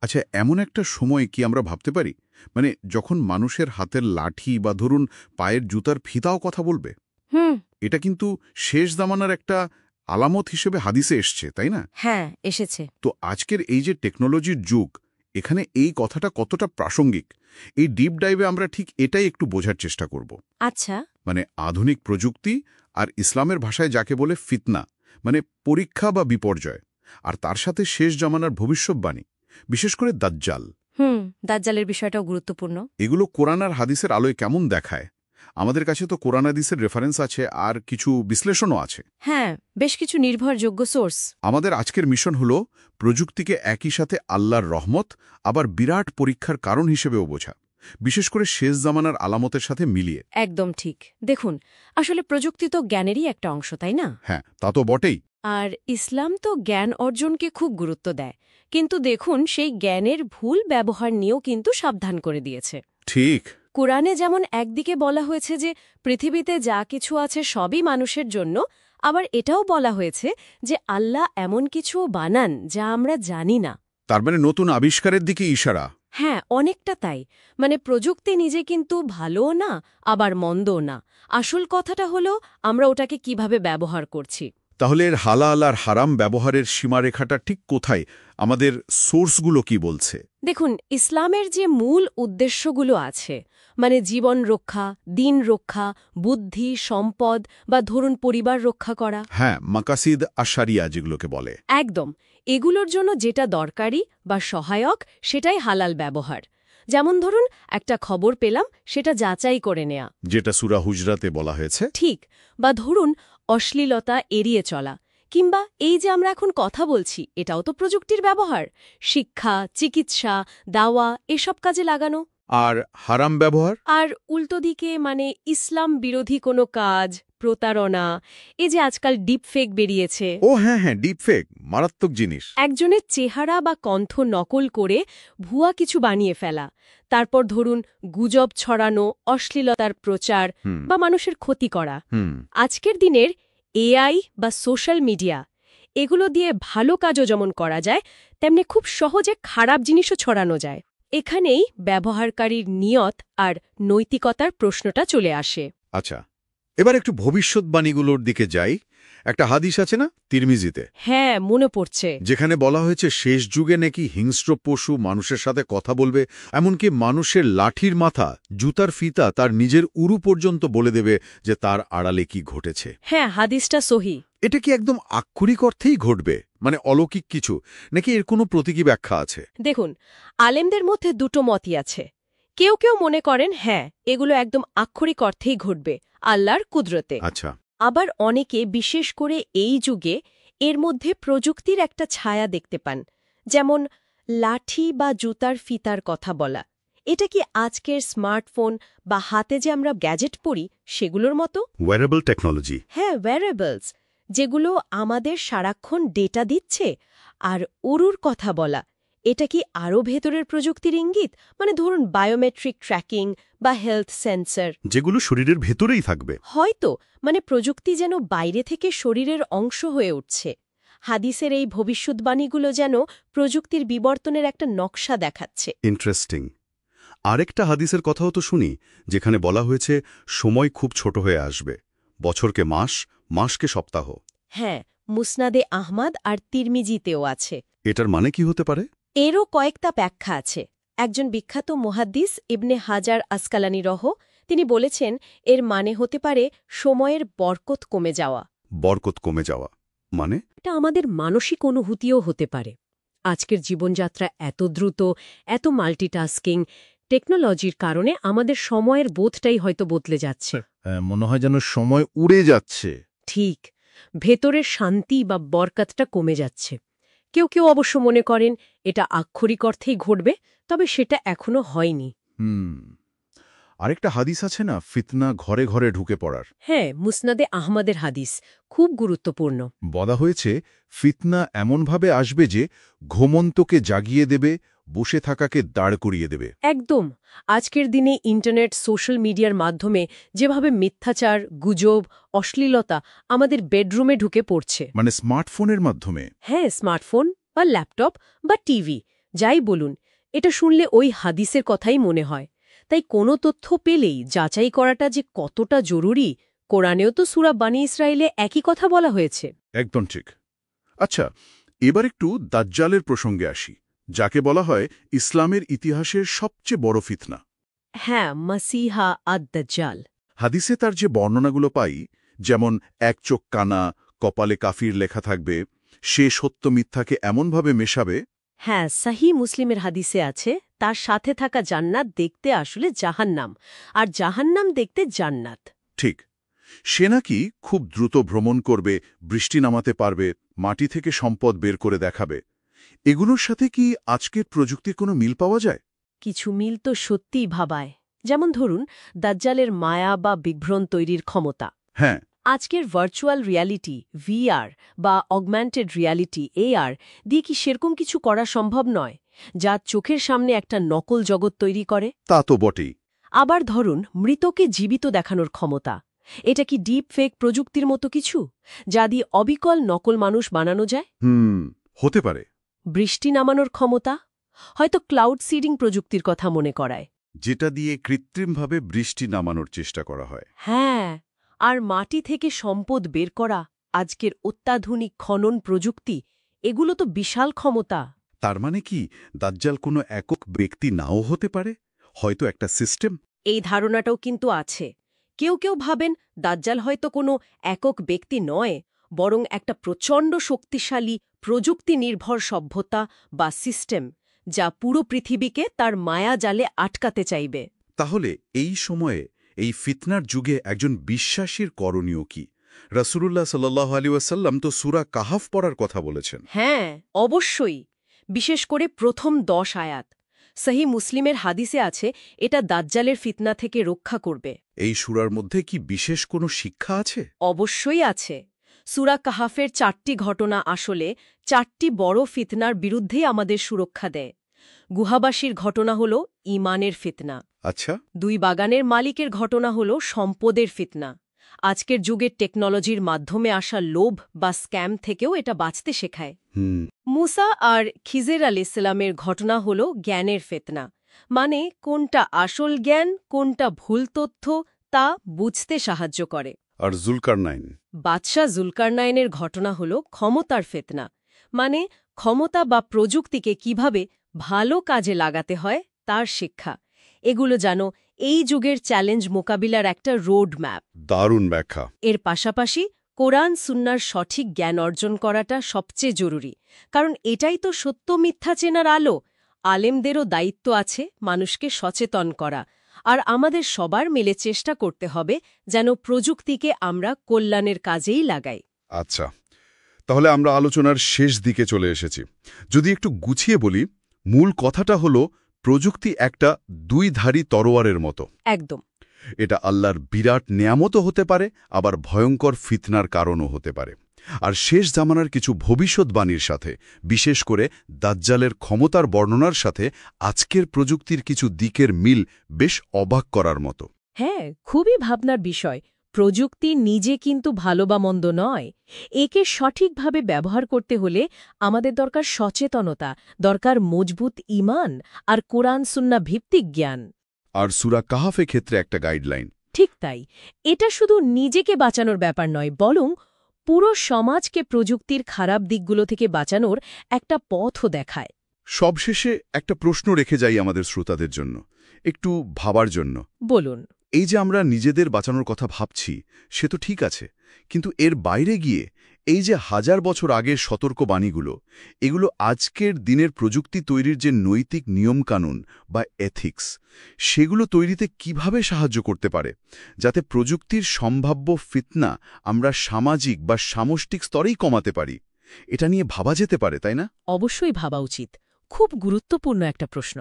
আচ্ছা, এমন একটা সময় কি আমরা ভাবতে পারি, মানে যখন মানুষের হাতের লাঠি বা ধরুন পায়ের জুতার ফিতাও কথা বলবে? হুম। এটা কিন্তু শেষ জামানার একটা আলামত হিসেবে হাদিসে এসছে, তাই না? হ্যাঁ, এসেছে। তো আজকের এই যে টেকনোলজির যুগ, এখানে এই কথাটা কতটা প্রাসঙ্গিক, এই ডিপ ডাইভে আমরা ঠিক এটাই একটু বোঝার চেষ্টা করব। আচ্ছা। মানে আধুনিক প্রযুক্তি আর ইসলামের ভাষায় যাকে বলে ফিতনা, মানে পরীক্ষা বা বিপর্যয়, আর তার সাথে শেষ জামানার ভবিষ্যৎবাণী, বিশেষ করে দাজ্জাল। দাজ্জালের বিষয়টাও গুরুত্বপূর্ণ। এগুলো কোরআন আর হাদিসের আলোয় কেমন দেখায়? আমাদের কাছে তো কোরআন হাদিসের রেফারেন্স আছে আর কিছু বিশ্লেষণও আছে। হ্যাঁ, বেশ কিছু নির্ভরযোগ্য সোর্স। আমাদের আজকের মিশন হলো প্রযুক্তিকে একই সাথে আল্লাহর রহমত আবার বিরাট পরীক্ষার কারণ হিসেবেও বোঝা, বিশেষ করে শেষ জামানার আলামতের সাথে মিলিয়ে। একদম ঠিক। দেখুন, আসলে প্রযুক্তি তো জ্ঞানেরই একটা অংশ, তাই না? হ্যাঁ, তা তো বটেই। আর ইসলাম তো জ্ঞান অর্জনকে খুব গুরুত্ব দেয়, কিন্তু দেখুন সেই জ্ঞানের ভুল ব্যবহার নিয়েও কিন্তু সাবধান করে দিয়েছে। ঠিক। কোরআনে যেমন একদিকে বলা হয়েছে যে পৃথিবীতে যা কিছু আছে সবই মানুষের জন্য, আবার এটাও বলা হয়েছে যে আল্লাহ এমন কিছুও বানান যা আমরা জানি না। তার মানে নতুন আবিষ্কারের দিকে ইশারা। হ্যাঁ, অনেকটা তাই। মানে প্রযুক্তি নিজে কিন্তু ভালোও না, আবার মন্দও না। আসল কথাটা হলো আমরা ওটাকে কিভাবে ব্যবহার করছি। তাহলে এর হালাল আর হারাম ব্যবহারের সীমারেখাটা ঠিক কোথায়? আমাদের সোর্সগুলো কি বলছে? দেখুন, ইসলামের যে মূল উদ্দেশ্যগুলো আছে, মানে জীবন রক্ষা, দিন রক্ষা, বুদ্ধি, সম্পদ বা ধরুন পরিবার রক্ষা করা, হ্যাঁ, মাকাসিদ আশারিয়া যেগুলোকে বলে। একদম, এগুলোর জন্য যেটা দরকারি বা সহায়ক সেটাই হালাল ব্যবহার। যেমন ধরুন, একটা খবর পেলাম, সেটা যাচাই করে নেয়া, যেটা সূরা হুজরাতে বলা হয়েছে। ঠিক। বা ধরুন অশ্লীলতা এড়িয়ে চলা, কিংবা এই যে আমরা এখন কথা বলছি, এটাও তো প্রযুক্তির ব্যবহার। শিক্ষা, চিকিৎসা, দাওয়া এসব কাজে লাগানো। আর হারাম ব্যবহার? আর উল্টো দিকে মানে ইসলাম বিরোধী কোনো কাজ, প্রতারণা, এই যে আজকাল ডিপফেক বেরিয়েছে, ও হ্যাঁ হ্যাঁ, ডিপফেক মারাত্মক জিনিস। একজনের চেহারা বা কণ্ঠ নকল করে ভুয়া কিছু বানিয়ে ফেলা, তারপর ধরুন গুজব ছড়ানো, অশ্লীলতার প্রচার বা মানুষের ক্ষতি করা। আজকের দিনের এআই বা সোশ্যাল মিডিয়া, এগুলো দিয়ে ভালো কাজও যেমন করা যায়, তেমনি খুব সহজে খারাপ জিনিসও ছড়ানো যায়। এখানেই ব্যবহারকারীর নিয়ত আর নৈতিকতার প্রশ্নটা চলে আসে। আচ্ছা, এবার একটু ভবিষ্যৎবাণীগুলোর দিকে যাই। একটা হাদিস আছে না তিরমিজিতে? হ্যাঁ, মনে পড়ছে। যেখানে বলা হয়েছে শেষ যুগে নাকি হিংস্র পশু মানুষের সাথে কথা বলবে, এমনকি মানুষের লাঠির মাথা, জুতার ফিতা তার নিজের উরু পর্যন্ত বলে দেবে যে তার আড়ালে কি ঘটেছে। হ্যাঁ, হাদিসটা সহি। এটা কি একদম আক্ষরিক অর্থেই ঘটবে, মানে অলৌকিক কিছু, নাকি এর কোনো প্রতীকী ব্যাখ্যা আছে? দেখুন, আলেমদের মধ্যে দুটো মতই আছে। কেউ কেউ মনে করেন হ্যাঁ, এগুলো একদম আক্ষরিক অর্থেই ঘটবে, আল্লাহর কুদরতে। আচ্ছা। আবার অনেকে, বিশেষ করে এই যুগে, এর মধ্যে প্রযুক্তির একটা ছায়া দেখতে পান। যেমন লাঠি বা জুতার ফিতার কথা বলা, এটা কি আজকের স্মার্টফোন বা হাতে যে আমরা গ্যাজেট পরি সেগুলোর মতো? Wearable technology. হ্যাঁ, ওয়্যারেবলস, যেগুলো আমাদের সারাক্ষণ ডেটা দিচ্ছে। আর উরুর কথা বলা, এটা কি আরও ভেতরের প্রযুক্তির ইঙ্গিত? মানে ধরুন বায়োমেট্রিক ট্র্যাকিং বা হেলথ সেন্সর, যেগুলো শরীরের ভেতরেই থাকবে। হয়তো মানে প্রযুক্তি যেন বাইরে থেকে শরীরের অংশ হয়ে উঠছে। হাদিসের এই ভবিষ্যৎবাণীগুলো যেন প্রযুক্তির বিবর্তনের একটা নকশা দেখাচ্ছে। ইন্টারেস্টিং। আরেকটা হাদিসের কথাও তো শুনি, যেখানে বলা হয়েছে সময় খুব ছোট হয়ে আসবে, বছরকে মাস, মাসকে সপ্তাহ। হ্যাঁ, মুসনাদে আহমাদ আর তিরমিজিতেও আছে। এটার মানে কি হতে পারে? এরও কয়েকটা ব্যাখ্যা আছে। একজন বিখ্যাত মুহাদ্দিস ইবনে হাজার আসকালানি তিনি বলেছেন এর মানে হতে পারে সময়ের বরকত কমে যাওয়া। বরকত কমে যাওয়া মানে? এটা আমাদের মানসিক অনুভূতিও হতে পারে। আজকের জীবনযাত্রা এত দ্রুত, এত মাল্টিটাস্কিং, টেকনোলজির কারণে আমাদের সময়ের বোধটাই হয়তো বদলে যাচ্ছে। মনে হয় যেন সময় উড়ে যাচ্ছে। ঠিক, ভেতরের শান্তি বা বরকতটা কমে যাচ্ছে। কেউ কেউ অবশ্য মনে করেন এটা আক্ষরিক অর্থেই ঘটবে, তবে সেটা এখনো হয়নি। আরেকটা হাদিস আছে না, ফিতনা ঘরে ঘরে ঢুকে পড়ার? হ্যাঁ, মুসনাদে আহমদের হাদিস, খুব গুরুত্বপূর্ণ। বলা হয়েছে ফিতনা এমনভাবে আসবে যে ঘুমন্তকে জাগিয়ে দেবে, বসে থাকাকে দাঁড় করিয়ে দেবে। একদম। আজকের দিনে ইন্টারনেট, সোশ্যাল মিডিয়ার মাধ্যমে যেভাবে মিথ্যাচার, গুজব, অশ্লীলতা আমাদের বেডরুমে ঢুকে পড়ছে। মানে স্মার্টফোনের মাধ্যমে? হ্যাঁ, স্মার্টফোন বা ল্যাপটপ বা টিভি, যাই বলুন, এটা শুনলে ওই হাদিসের কথাই মনে হয়। তাই কোনো তথ্য পেলেই যাচাই করাটা যে কতটা জরুরি, কোরআনেও তো সূরা বানী ইসরাইলে একই কথা বলা হয়েছে। একদম ঠিক। আচ্ছা, এবার একটু দাজ্জালের প্রসঙ্গে আসি, যাকে বলা হয় ইসলামের ইতিহাসের সবচেয়ে বড় ফিতনা। হ্যাঁ, মাসিহা আদ-দাজ্জাল। হাদিসে তার যে বর্ণনাগুলো পাই, যেমন এক চোখ কানা, কপালে কাফির লেখা থাকবে, সে সত্য মিথ্যাকে এমনভাবে মেশাবে। হ্যাঁ, সাহি মুসলিমের হাদিসে আছে তার সাথে থাকা জান্নাত দেখতে আসলে জাহান্নাম, আর জাহান্নাম দেখতে জান্নাত। ঠিক, সে নাকি খুব দ্রুত ভ্রমণ করবে, বৃষ্টি নামাতে পারবে, মাটি থেকে সম্পদ বের করে দেখাবে। এগুলোর সাথে কি আজকের প্রযুক্তির কোনো মিল পাওয়া যায়? কিছু মিল তো সত্যিই ভাবায়। যেমন ধরুন, দাজ্জালের মায়া বা বিভ্রণ তৈরির ক্ষমতা। হ্যাঁ, আজকের ভার্চুয়াল রিয়ালিটি VR বা অগমেন্টেড রিয়ালিটি AR দিয়ে কি সেরকম কিছু করা সম্ভব নয়, যা চোখের সামনে একটা নকল জগৎ তৈরি করে? তা তো বটেই। আবার ধরুন, মৃতকে জীবিত দেখানোর ক্ষমতা। এটা কি ডিপ ফেক প্রযুক্তির মতো কিছু, যা দিয়ে অবিকল নকল মানুষ বানানো যায়? হতে পারে। বৃষ্টি নামানোর ক্ষমতা হয়তো ক্লাউড সিডিং প্রযুক্তির কথা মনে করায়। যেটা দিয়ে কৃত্রিমভাবে বৃষ্টি নামানোর চেষ্টা করা হয়। হ্যাঁ, আর মাটি থেকে সম্পদ বের করা, আজকের অত্যাধুনিক খনন প্রযুক্তি, এগুলো তো বিশাল ক্ষমতা। তার মানে কি দাজ্জাল কোনো একক ব্যক্তি নাও হতে পারে, হয়তো একটা সিস্টেম? এই ধারণাটাও কিন্তু আছে। কেউ কেউ ভাবেন দাজ্জাল হয়তো কোনো একক ব্যক্তি নয়, বরং একটা প্রচণ্ড শক্তিশালী প্রযুক্তি নির্ভর সভ্যতা বা সিস্টেম, যা পুরো পৃথিবীকে তার মায়াজালে আটকাতে চাইবে। তাহলে এই সময়ে, এই ফিতনার যুগে একজন বিশ্বাসীর করণীয় কি? রাসূলুল্লাহ সাল্লাল্লাহু আলাইহি ওয়াসাল্লাম তো সূরা কাহাফ পড়ার কথা বলেছেন। হ্যাঁ, অবশ্যই। বিশেষ করে প্রথম 10 আয়াত। সহি মুসলিমের হাদিসে আছে এটা দাজ্জালের ফিতনা থেকে রক্ষা করবে। এই সূরার মধ্যে কি বিশেষ কোনো শিক্ষা আছে? অবশ্যই আছে। সূরা কাহাফের 4টি ঘটনা আসলে 4টি বড় ফিতনার বিরুদ্ধেই আমাদের সুরক্ষা দেয়। গুহাবাসীর ঘটনা হল ঈমানের ফিতনা। আচ্ছা। 2 বাগানের মালিকের ঘটনা হল সম্পদের ফিতনা। আজকের যুগের টেকনোলজির মাধ্যমে আসা লোভ বা স্ক্যাম থেকেও এটা বাঁচতে শেখায়। মুসা আর খিজর আলাইহিসসালামের ঘটনা হল জ্ঞানের ফিতনা, মানে কোনটা আসল জ্ঞান, কোনটা ভুল তথ্য, তা বুঝতে সাহায্য করে। আর জুলকারনাইন? বাদশাহ জুলকারনাইনের ঘটনা হল ক্ষমতার ফিতনা, মানে ক্ষমতা বা প্রযুক্তিকে কিভাবে ভালো কাজে লাগাতে হয় তার শিক্ষা। এগুলো জানো এই যুগের চ্যালেঞ্জ মোকাবিলার একটা রোড ম্যাপ। দারুণ ব্যাখ্যা। এর পাশাপাশি কোরআন সুন্নাহর সঠিক জ্ঞান অর্জন করাটা সবচেয়ে জরুরি, কারণ এটাই তো সত্য মিথ্যা চেনার আলো। আলেমদেরও দায়িত্ব আছে মানুষকে সচেতন করা, আর আমাদের সবার মিলে চেষ্টা করতে হবে যেন প্রযুক্তিকে আমরা কল্যাণের কাজেই লাগাই। আচ্ছা, তাহলে আমরা আলোচনার শেষ দিকে চলে এসেছি। যদি একটু গুছিয়ে বলি, মূল কথাটা হলো প্রযুক্তি একটা দুইধারী তরোয়ারের মতো। একদম। এটা আল্লাহর বিরাট নেয়ামতও হতে পারে, আবার ভয়ঙ্কর ফিতনার কারণও হতে পারে। আর শেষ জামানার কিছু ভবিষ্যৎবাণীর সাথে, বিশেষ করে দাজ্জালের ক্ষমতার বর্ণনার সাথে আজকের প্রযুক্তির কিছু দিকের মিল বেশ অবাক করার মতো। হ্যাঁ, খুবই ভাবনার বিষয়। প্রযুক্তি নিজে কিন্তু ভালো বা মন্দ নয়। একে সঠিকভাবে ব্যবহার করতে হলে আমাদের দরকার সচেতনতা, দরকার মজবুত ঈমান আর কোরআন সুন্নাহ ভিত্তিক জ্ঞান। আর সূরা কাহাফে ক্ষেত্রে একটা গাইডলাইন। ঠিক তাই। এটা শুধু নিজেকে বাঁচানোর ব্যাপার নয়, বরং পুরো সমাজকে প্রযুক্তির খারাপ দিকগুলো থেকে বাঁচানোর একটা পথও দেখায়। সবশেষে একটা প্রশ্ন রেখে যাই আমাদের শ্রোতাদের জন্য, একটু ভাবার জন্য। বলুন। এই যে আমরা নিজেদের বাঁচানোর কথা ভাবছি, সে তো ঠিক আছে, কিন্তু এর বাইরে গিয়ে এই যে 1000 বছর আগের সতর্কবাণীগুলো, এগুলো আজকের দিনের প্রযুক্তি তৈরির যে নৈতিক নিয়মকানুন বা এথিক্স, সেগুলো তৈরিতে কিভাবে সাহায্য করতে পারে, যাতে প্রযুক্তির সম্ভাব্য ফিতনা আমরা সামাজিক বা সামষ্টিক স্তরেই কমাতে পারি? এটা নিয়ে ভাবা যেতে পারে, তাই না? অবশ্যই ভাবা উচিত। খুব গুরুত্বপূর্ণ একটা প্রশ্ন।